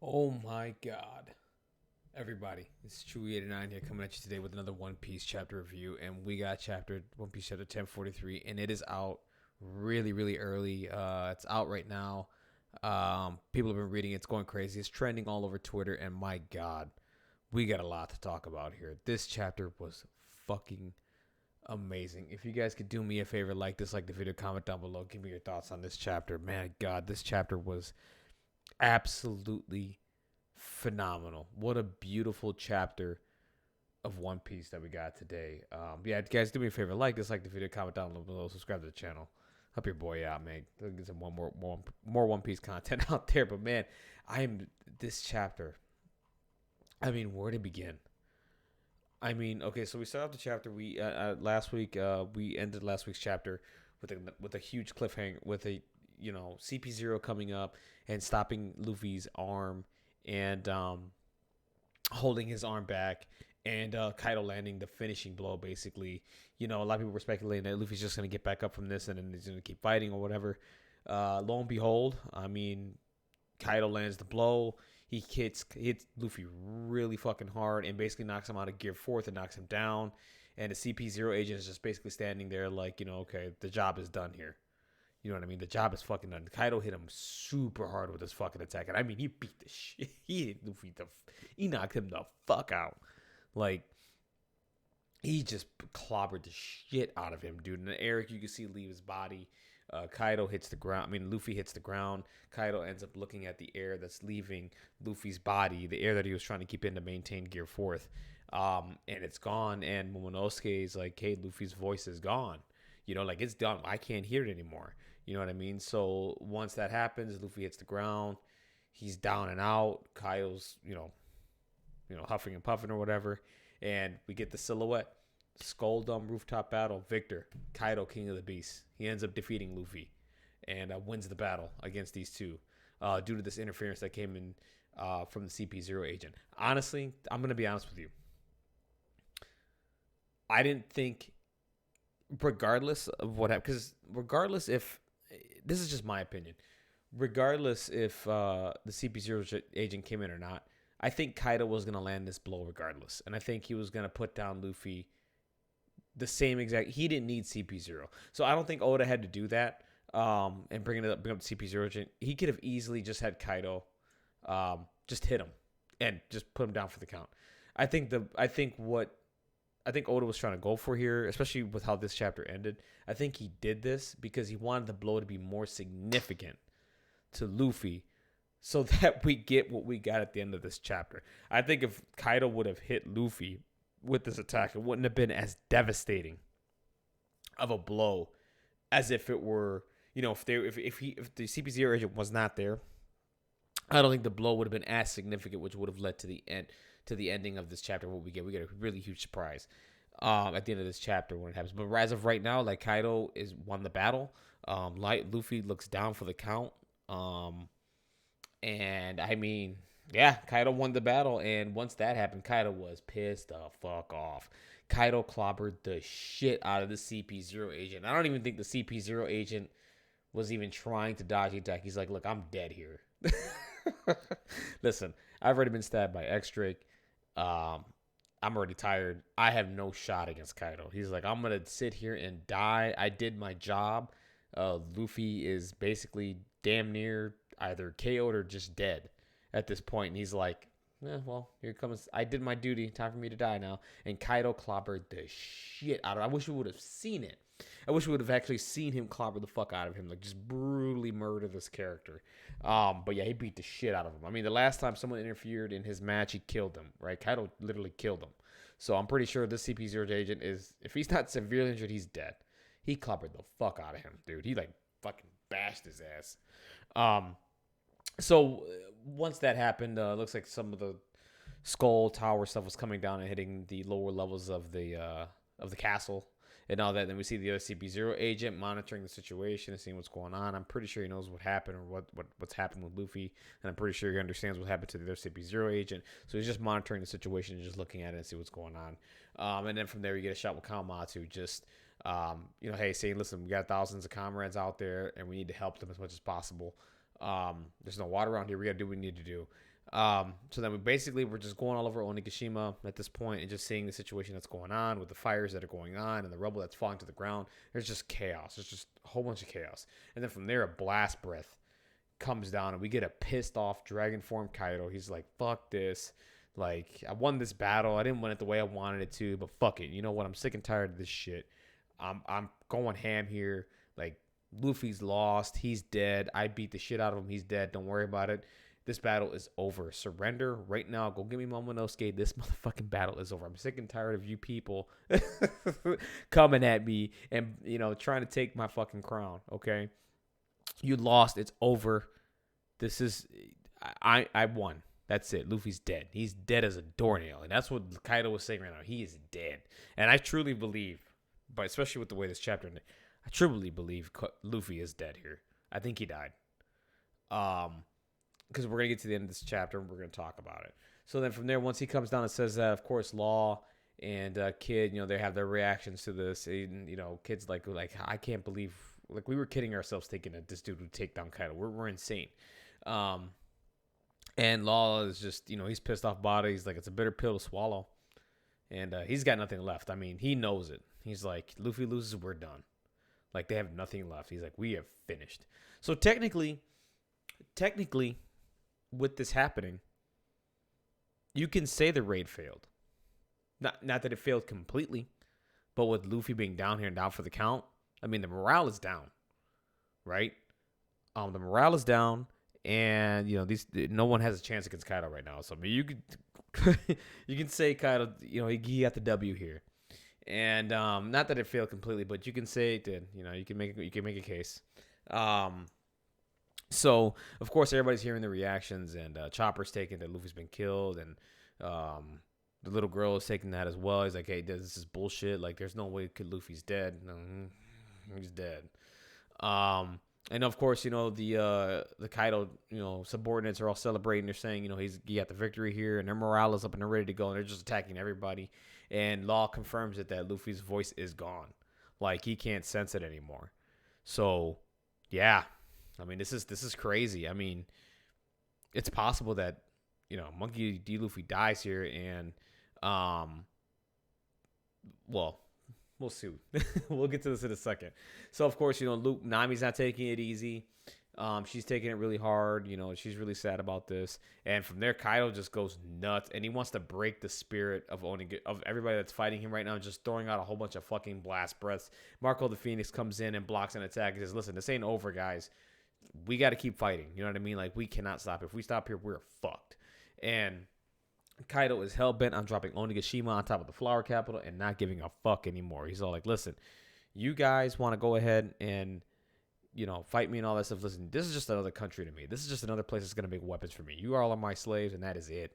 Oh my god. Everybody, it's Chewy89 here coming at you today with another One Piece chapter review. And we got One Piece chapter 1043, and it is out really, really early. It's out right now. People have been reading it, it's going crazy. It's trending all over Twitter, and my god, we got a lot to talk about here. This chapter was fucking amazing. If you guys could do me a favor, like the video, comment down below, give me your thoughts on this chapter. Man, god, this chapter was absolutely phenomenal. What a beautiful chapter of One Piece that we got today. Yeah, guys, do me a favor, like the video, comment down below, subscribe to the channel. Help your boy out, man. Get some more One Piece content out there. But man, I'm this chapter. I mean, where to begin? I mean, okay, so we start off the chapter. We last week we ended last week's chapter with a huge cliffhanger with a CP0 coming up and stopping Luffy's arm and holding his arm back and Kaido landing the finishing blow. Basically, a lot of people were speculating that Luffy's just gonna get back up from this and then he's gonna keep fighting or whatever. Lo and behold, I mean, Kaido lands the blow. He hits Luffy really fucking hard and basically knocks him out of gear fourth and knocks him down. And the CP0 agent is just basically standing there like, okay, the job is done here. You know what I mean? The job is fucking done. Kaido hit him super hard with his fucking attack. And I mean, he beat the shit. He hit Luffy he knocked him the fuck out. Like, he just clobbered the shit out of him, dude. And Eric, you can see leave his body. Kaido hits the ground. I mean, Luffy hits the ground. Kaido ends up looking at the air that's leaving Luffy's body, the air that he was trying to keep in to maintain gear fourth. And it's gone. And Momonosuke is like, hey, Luffy's voice is gone. Like, it's done. I can't hear it anymore. You know what I mean? So once that happens, Luffy hits the ground. He's down and out. Kaido's, huffing and puffing or whatever. And we get the silhouette. Skull Dome rooftop battle. Victor, Kaido, King of the Beast. He ends up defeating Luffy and wins the battle against these two due to this interference that came in from the CP0 agent. Honestly, I'm going to be honest with you. I didn't think, regardless of what happened, because regardless if, this is just my opinion, regardless if the CP0 agent came in or not, I think Kaido was going to land this blow regardless. And I think he was going to put down Luffy the same exact. He didn't need CP0. So I don't think Oda had to do that and bring up the CP0 agent. He could have easily just had Kaido just hit him and just put him down for the count. I think Oda was trying to go for here, especially with how this chapter ended. I think he did this because he wanted the blow to be more significant to Luffy so that we get what we got at the end of this chapter. I think if Kaido would have hit Luffy with this attack, it wouldn't have been as devastating of a blow as if it were, if the CP0 agent was not there. I don't think the blow would have been as significant, which would have led to the ending of this chapter. What we get a really huge surprise at the end of this chapter when it happens. But as of right now, like, Kaido is won the battle. Luffy looks down for the count. And I mean, yeah, Kaido won the battle. And once that happened, Kaido was pissed the fuck off. Kaido clobbered the shit out of the CP0 agent. I don't even think the CP0 agent was even trying to dodge the attack. He's like, look, I'm dead here. Listen, I've already been stabbed by X-Drake. I'm already tired. I have no shot against Kaido. He's like, I'm going to sit here and die. I did my job. Luffy is basically damn near either KO'd or just dead at this point. And he's like, well, here comes. I did my duty. Time for me to die now. And Kaido clobbered the shit out of him. I wish we would have seen it. I wish we would have actually seen him clobber the fuck out of him, like just brutally murder this character. But yeah, he beat the shit out of him. I mean, the last time someone interfered in his match, he killed him, right? Kaido literally killed him. So I'm pretty sure this CP0 agent is, if he's not severely injured, he's dead. He clobbered the fuck out of him, dude. He like fucking bashed his ass. So once that happened, looks like some of the skull tower stuff was coming down and hitting the lower levels of the castle and all that. Then we see the other CP0 agent monitoring the situation and seeing what's going on. I'm pretty sure he knows what happened or what's happened with Luffy, and I'm pretty sure he understands what happened to the other CP0 agent. So he's just monitoring the situation and just looking at it and see what's going on. And then from there, you get a shot with Kawamatsu, just hey, saying, listen, we got thousands of comrades out there, and we need to help them as much as possible. There's no water around here. We got to do what we need to do. So then we're just going all over Onigashima at this point and just seeing the situation that's going on with the fires that are going on and the rubble that's falling to the ground. There's just chaos. There's just a whole bunch of chaos. And then from there, a blast breath comes down and we get a pissed off dragon form Kaido. He's like, fuck this. Like, I won this battle. I didn't win it the way I wanted it to, but fuck it. You know what? I'm sick and tired of this shit. I'm going ham here. Like, Luffy's lost. He's dead. I beat the shit out of him. He's dead. Don't worry about it. This battle is over. Surrender right now. Go get me Momonosuke. This motherfucking battle is over. I'm sick and tired of you people coming at me and, you know, trying to take my fucking crown, okay? You lost. It's over. This is... I won. That's it. Luffy's dead. He's dead as a doornail. And that's what Kaido was saying right now. He is dead. And I truly believe, but especially with the way this chapter... I truly believe Luffy is dead here. I think he died. Because we're going to get to the end of this chapter and we're going to talk about it. So then from there, once he comes down and says that, of course, Law and Kid, you know, they have their reactions to this. And, you know, Kid's like, I can't believe, like, we were kidding ourselves thinking that this dude would take down Kaido. We're insane. And Law is just, you know, he's pissed off about it. He's like, it's a bitter pill to swallow. And he's got nothing left. I mean, he knows it. He's like, Luffy loses, we're done. Like, they have nothing left. He's like, we have finished. So technically, with this happening, you can say the raid failed. Not that it failed completely, but with Luffy being down here and down for the count, I mean, the morale is down, right? The morale is down, and, you know, no one has a chance against Kaido right now. So, I mean, you could you can say Kaido, you know, he got the W here. And not that it failed completely, but you can say it did. You know, you can make a case. So of course everybody's hearing the reactions, and Chopper's taking that Luffy's been killed, and the little girl is taking that as well. He's like, hey, this is bullshit. Like, there's no way Luffy's dead. No, he's dead. And of course, you know, the Kaido, you know, subordinates are all celebrating. They're saying, you know, he got the victory here, and their morale is up and they're ready to go, and they're just attacking everybody. And Law confirms that Luffy's voice is gone. Like, he can't sense it anymore. So, yeah. I mean, this is crazy. I mean, it's possible that, you know, Monkey D. Luffy dies here, and, well, we'll see. We'll get to this in a second. So, of course, you know, Nami's not taking it easy. She's taking it really hard. You know, she's really sad about this. And from there, Kaido just goes nuts, and he wants to break the spirit of everybody that's fighting him right now, just throwing out a whole bunch of fucking blast breaths. Marco the Phoenix comes in and blocks an attack. He says, listen, this ain't over, guys. We got to keep fighting. You know what I mean? Like, we cannot stop. If we stop here, we're fucked. And Kaido is hell-bent on dropping Onigashima on top of the Flower Capital and not giving a fuck anymore. He's all like, listen, you guys want to go ahead and, you know, fight me and all that stuff. Listen, this is just another country to me. This is just another place that's going to make weapons for me. You all are my slaves, and that is it.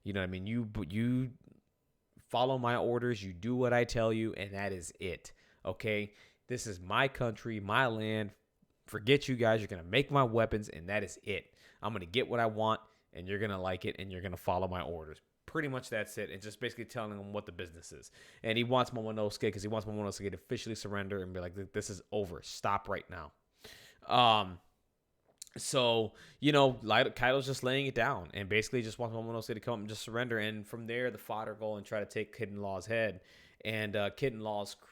You know what I mean? You follow my orders. You do what I tell you, and that is it. Okay? This is my country, my land. Forget you guys. You're going to make my weapons, and that is it. I'm going to get what I want, and you're going to like it, and you're going to follow my orders. Pretty much that's it. And just basically telling him what the business is. And he wants Momonosuke because he wants Momonosuke to officially surrender and be like, this is over. Stop right now. So, you know, Kaido's just laying it down and basically just wants Momonosuke to come and just surrender. And from there, the fodder go and try to take Kid and Law's head. And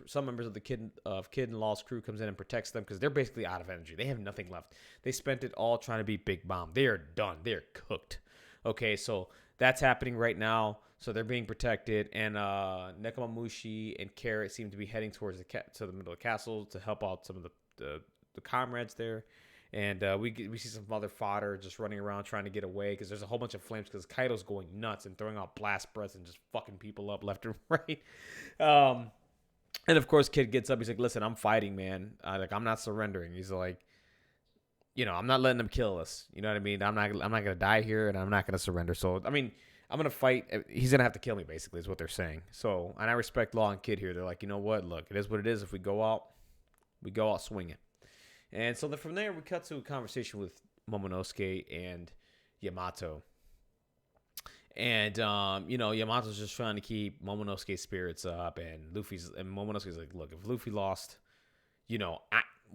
some members of Kid and Law's crew comes in and protects them because they're basically out of energy. They have nothing left. They spent it all trying to beat Big Mom. They are done. They're cooked. Okay, so that's happening right now. So they're being protected, and Nekomamushi and Carrot seem to be heading towards to the middle of the castle to help out some of the comrades there. And we see some other fodder just running around trying to get away because there's a whole bunch of flames because Kaido's going nuts and throwing out blast breaths and just fucking people up left and right. And of course, Kid gets up. He's like, "Listen, I'm fighting, man. I'm not surrendering." He's like, "You know, I'm not letting them kill us. You know what I mean? I'm not gonna die here, and I'm not gonna surrender. So, I mean, I'm gonna fight. He's gonna have to kill me, basically, is what they're saying. So, and I respect Law and Kid here. They're like, you know what? Look, it is what it is. If we go out swinging." And so then from there, we cut to a conversation with Momonosuke and Yamato. And, you know, Yamato's just trying to keep Momonosuke's spirits up. And Momonosuke's like, look, if Luffy lost, you know,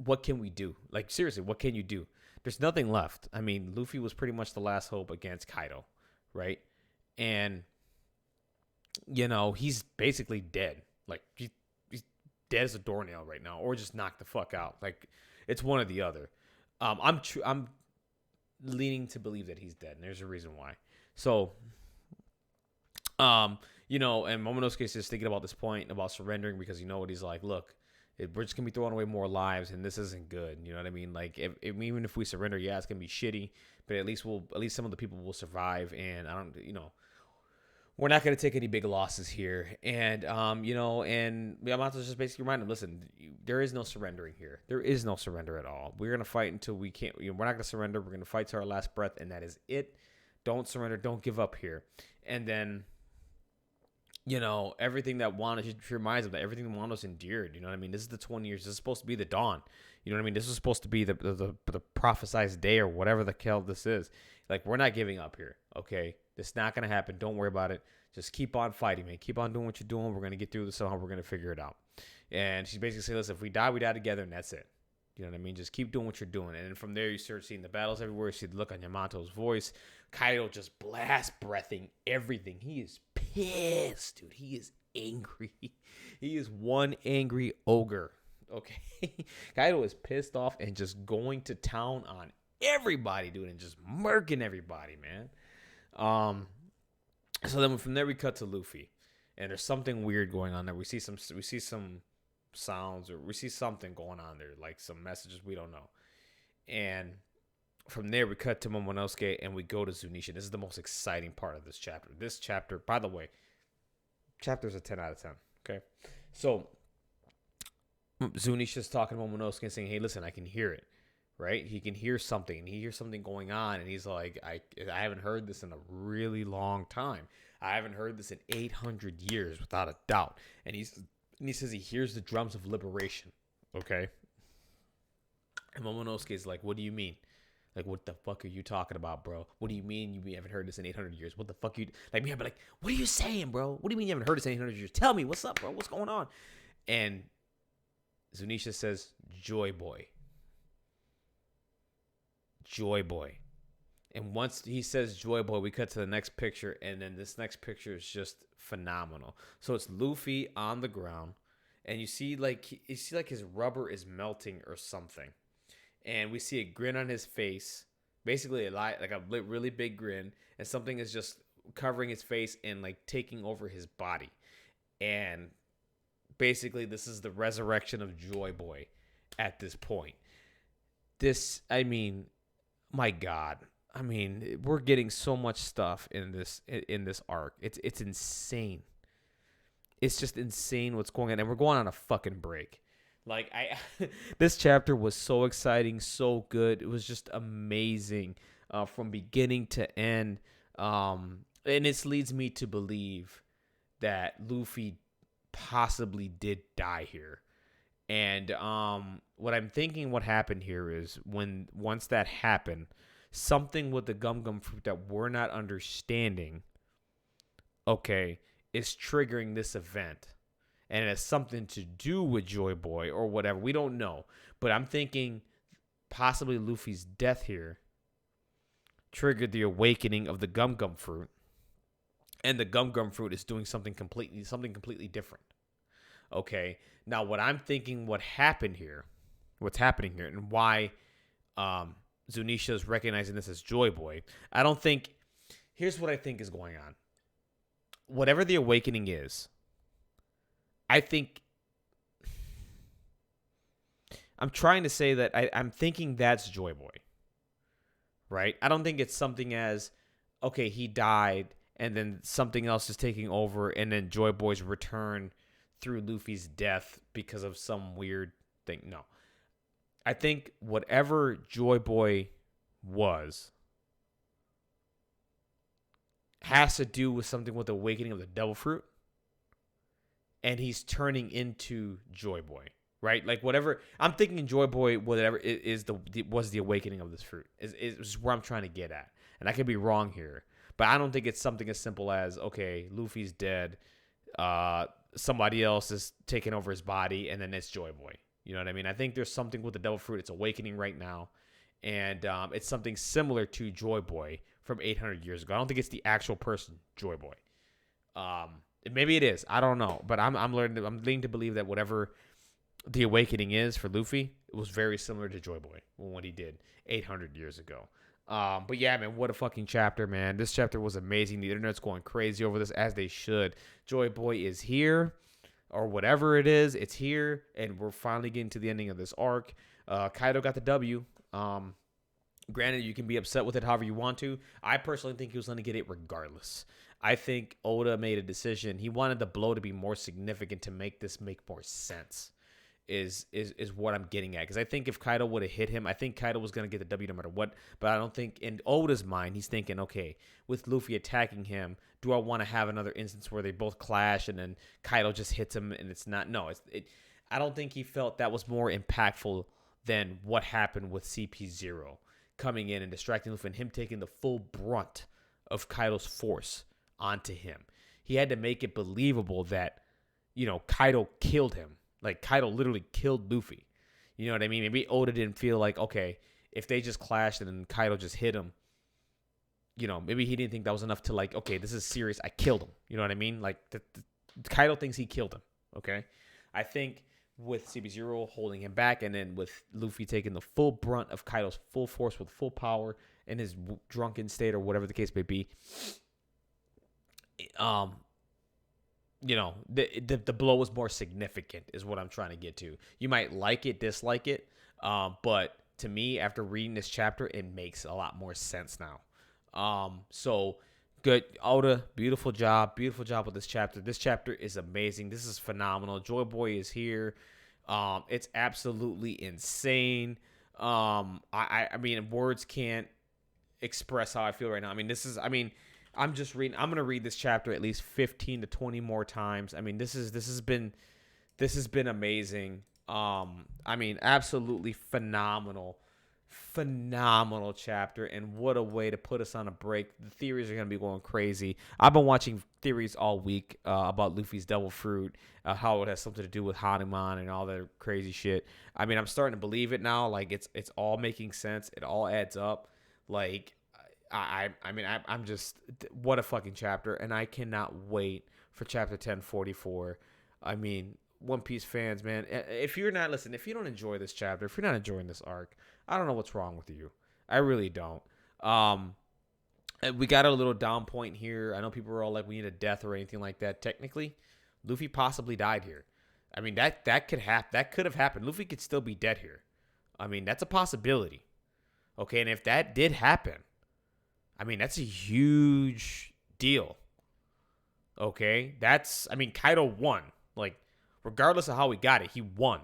what can we do? Like, seriously, what can you do? There's nothing left. I mean, Luffy was pretty much the last hope against Kaido, right? And you know, he's basically dead. Like he's dead as a doornail right now, or just knocked the fuck out. Like it's one or the other. I'm leaning to believe that he's dead, and there's a reason why. So, you know, and Momonosuke is thinking about this point about surrendering because you know what he's like. Look, we're just gonna be throwing away more lives, and this isn't good. You know what I mean? Like, even if we surrender, yeah, it's gonna be shitty, but at least some of the people will survive, and I don't, you know, we're not going to take any big losses here. And, you know, and Yamato's just basically reminding him, listen, there is no surrendering here. There is no surrender at all. We're going to fight until we can't, you know, we're not going to surrender. We're going to fight to our last breath, and that is it. Don't surrender. Don't give up here. And then, you know, everything that Wano, she reminds him that everything that Wano's endured, you know what I mean? This is the 20 years. This is supposed to be the dawn. You know what I mean? This is supposed to be the prophesized day or whatever the hell this is. Like, we're not giving up here, okay? It's not going to happen. Don't worry about it. Just keep on fighting, man. Keep on doing what you're doing. We're going to get through this somehow. We're going to figure it out. And she's basically saying, listen, if we die together, and that's it. You know what I mean? Just keep doing what you're doing. And then from there, you start seeing the battles everywhere. You see the look on Yamato's voice. Kaido just blast breathing everything. He is pissed, dude. He is angry. He is one angry ogre. Okay? Kaido is pissed off and just going to town on everybody, dude, and just murking everybody, man. So then from there we cut to Luffy, and there's something weird going on there. We see some sounds, or we see something going on there, like some messages we don't know. And from there we cut to Momonosuke, and we go to Zunisha. This is the most exciting part of this chapter. This chapter, by the way, chapter's a 10 out of 10. Okay, so Zunisha's talking to Momonosuke and saying, "Hey, listen, I can hear it." Right? He can hear something, and he hears something going on, and he's like, I haven't heard this in a really long time. I haven't heard this in 800 years, without a doubt. And he says he hears the drums of liberation. Okay? And Momonosuke is like, what do you mean? Like, what the fuck are you talking about, bro? What do you mean you haven't heard this in 800 years? What the fuck you... Like, me, I'd be like, what are you saying, bro? What do you mean you haven't heard this in 800 years? Tell me, what's up, bro? What's going on? And Zunisha says, Joyboy. Joyboy. And once he says Joyboy, we cut to the next picture, and then this next picture is just phenomenal. So it's Luffy on the ground, and you see like his rubber is melting or something, and we see a grin on his face, basically like a really big grin, and something is just covering his face and like taking over his body, and basically this is the resurrection of Joyboy at this point. This, I mean, my God, I mean, we're getting so much stuff in this arc. It's insane. It's just insane what's going on, and we're going on a fucking break. Like this chapter was so exciting, so good. It was just amazing from beginning to end. And this leads me to believe that Luffy possibly did die here. And what I'm thinking what happened here is once that happened, something with the gum fruit that we're not understanding, okay, is triggering this event. And it has something to do with Joyboy or whatever. We don't know. But I'm thinking possibly Luffy's death here triggered the awakening of the gum fruit. And the gum fruit is doing something completely different. Okay, now what I'm thinking what's happening here, and why Zunisha is recognizing this as Joyboy, here's what I think is going on. Whatever the awakening is, I think, I'm trying to say that I'm thinking that's Joyboy, right? I don't think it's something as, okay, he died, and then something else is taking over, and then Joyboy's return through Luffy's death because of some weird thing. No. I think whatever Joyboy was has to do with something with the awakening of the devil fruit, and he's turning into Joyboy, right? Like whatever, I'm thinking Joyboy, whatever was the awakening of this fruit is where I'm trying to get at. And I could be wrong here, but I don't think it's something as simple as, okay, Luffy's dead, somebody else is taking over his body, and then it's Joyboy. You know what I mean? I think there's something with the devil fruit. It's awakening right now, and it's something similar to Joyboy from 800 years ago. I don't think it's the actual person, Joyboy. Maybe it is. I don't know, but I'm leading to believe that whatever the awakening is for Luffy, it was very similar to Joyboy when he did 800 years ago. But yeah, man, what a fucking chapter, man. This chapter was amazing. The internet's going crazy over this, as they should. Joyboy is here, or whatever it is. It's here, and we're finally getting to the ending of this arc. Kaido got the W. Granted, you can be upset with it however you want to. I personally think he was going to get it regardless. I think Oda made a decision. He wanted the blow to be more significant to make this make more sense. Is what I'm getting at. Because I think if Kaido would have hit him, I think Kaido was going to get the W no matter what. But I don't think, in Oda's mind, he's thinking, okay, with Luffy attacking him, do I want to have another instance where they both clash and then Kaido just hits him and it's not? No, I don't think he felt that was more impactful than what happened with CP0 coming in and distracting Luffy and him taking the full brunt of Kaido's force onto him. He had to make it believable that, Kaido killed him. Like, Kaido literally killed Luffy. You know what I mean? Maybe Oda didn't feel like, okay, if they just clashed and then Kaido just hit him, maybe he didn't think that was enough to, like, okay, this is serious. I killed him. You know what I mean? Like, Kaido thinks he killed him, okay? I think with CP0 holding him back and then with Luffy taking the full brunt of Kaido's full force with full power in his drunken state or whatever the case may be, the blow was more significant is what I'm trying to get to. You might like it, dislike it, but to me, after reading this chapter, it makes a lot more sense now. So good, Oda, beautiful job with this chapter. This chapter is amazing. This is phenomenal. Joyboy is here. It's absolutely insane. I mean, words can't express how I feel right now. I'm just reading. I'm gonna read this chapter at least 15 to 20 more times. I mean, this has been amazing. Absolutely phenomenal chapter, and what a way to put us on a break. The theories are gonna be going crazy. I've been watching theories all week about Luffy's devil fruit, how it has something to do with Hanuman and all that crazy shit. I'm starting to believe it now. Like it's all making sense. It all adds up. Like. I'm just, what a fucking chapter, and I cannot wait for chapter 1044. One Piece fans, man, if you don't enjoy this chapter, if you're not enjoying this arc, I don't know what's wrong with you. I really don't. We got a little down point here. I know people were all like, we need a death or anything like that. Technically, Luffy possibly died here. That could happen. That could have happened. Luffy could still be dead here. That's a possibility. Okay, and if that did happen, that's a huge deal. Okay? Kaido won. Like, regardless of how he got it, he won.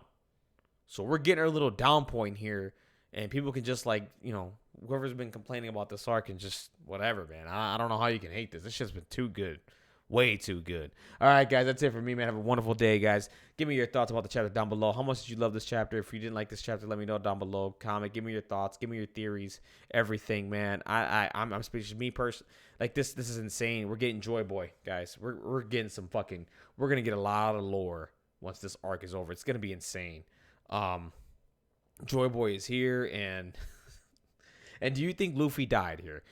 So we're getting our little down point here, and people can just, whoever's been complaining about this arc and just whatever, man. I don't know how you can hate this. This shit's been too good. Way too good. All right, guys, that's it for me, man. Have a wonderful day, guys. Give me your thoughts about the chapter down below. How much did you love this chapter? If you didn't like this chapter, let me know down below. Comment. Give me your thoughts. Give me your theories. Everything, man. I'm speaking to me personally. Like this is insane. We're getting Joyboy, guys. We're getting some fucking. We're gonna get a lot of lore once this arc is over. It's gonna be insane. Joyboy is here, and. And do you think Luffy died here?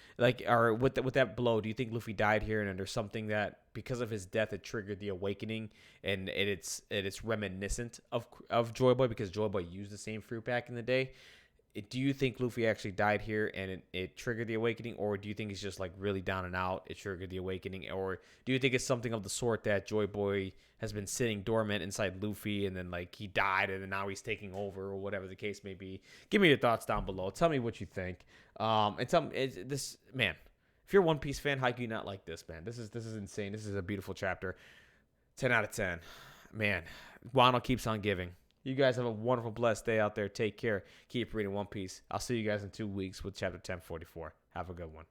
Or with that blow, do you think Luffy died here and there's something that, because of his death, it triggered the awakening and it's reminiscent of Joyboy because Joyboy used the same fruit back in the day? Do you think Luffy actually died here and it triggered the awakening, or do you think he's just really down and out, it triggered the awakening, or do you think it's something of the sort that Joyboy has been sitting dormant inside Luffy and then he died and then now he's taking over, or whatever the case may be? Give me your thoughts down below. Tell me what you think. And tell me, this, man, if you're a One Piece fan, how can you not like this, man? This is insane. This is a beautiful chapter. 10 out of 10. Man, Wano keeps on giving. You guys have a wonderful, blessed day out there. Take care. Keep reading One Piece. I'll see you guys in 2 weeks with chapter 1044. Have a good one.